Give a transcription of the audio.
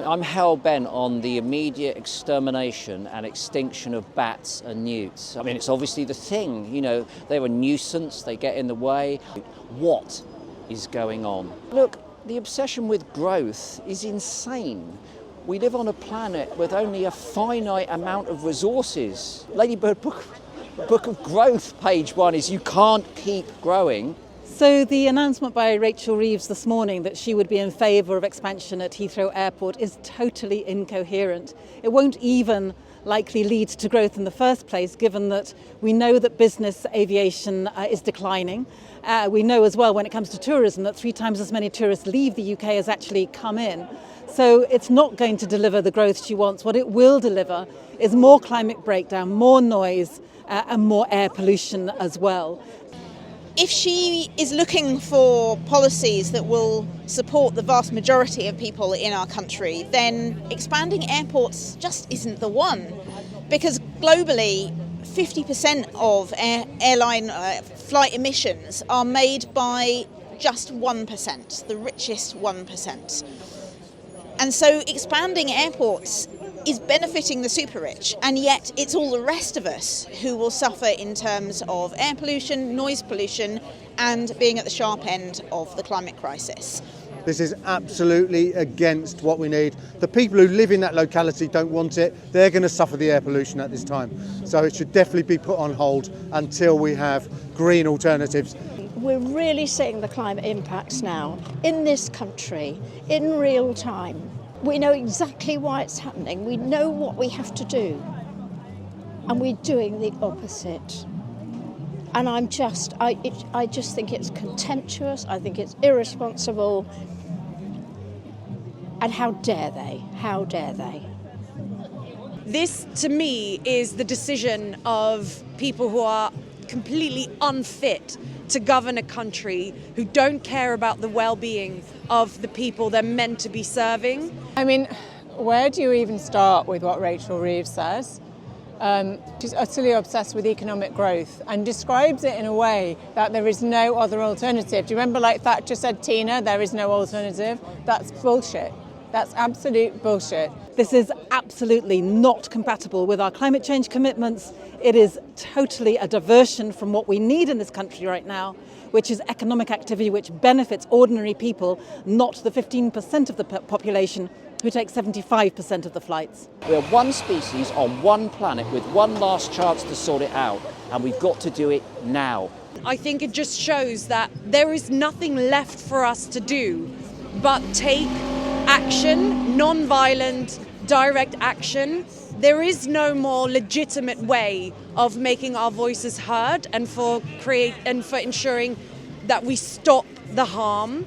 I'm hell-bent on the immediate extermination and extinction of bats and newts. I mean, it's obviously the thing, they're a nuisance, they get in the way. What is going on? Look, the obsession with growth is insane. We live on a planet with only a finite amount of resources. Ladybird Book of Growth, page 1 is you can't keep growing. So the announcement by Rachel Reeves this morning that she would be in favour of expansion at Heathrow Airport is totally incoherent. It won't even likely lead to growth in the first place, given that we know that business aviation is declining. We know as well when it comes to tourism that 3 times as many tourists leave the UK as actually come in. So it's not going to deliver the growth she wants. What it will deliver is more climate breakdown, more noise and more air pollution as well. If she is looking for policies that will support the vast majority of people in our country, then expanding airports just isn't the one. Because globally, 50% of airline flight emissions are made by just 1%, the richest 1%. And so expanding airports is benefiting the super rich, and yet it's all the rest of us who will suffer in terms of air pollution, noise pollution, and being at the sharp end of the climate crisis. This is absolutely against what we need. The people who live in that locality don't want it. They're going to suffer the air pollution at this time. So it should definitely be put on hold until we have green alternatives. We're really seeing the climate impacts now in this country, in real time. We know exactly why it's happening. We know what we have to do. And we're doing the opposite. And I just think it's contemptuous. I think it's irresponsible. And how dare they? How dare they? This, to me, is the decision of people who are completely unfit to govern a country, who don't care about the well-being of the people they're meant to be serving. I mean, where do you even start with what Rachel Reeves says? She's utterly obsessed with economic growth and describes it in a way that there is no other alternative. Do you remember, like Thatcher said, Tina, there is no alternative? That's bullshit. That's absolute bullshit. This is absolutely not compatible with our climate change commitments. It is totally a diversion from what we need in this country right now, which is economic activity which benefits ordinary people, not the 15% of the population who take 75% of the flights. We're one species on one planet with one last chance to sort it out, and we've got to do it now. I think it just shows that there is nothing left for us to do but take action, non-violent, direct action. There is no more legitimate way of making our voices heard and for ensuring that we stop the harm.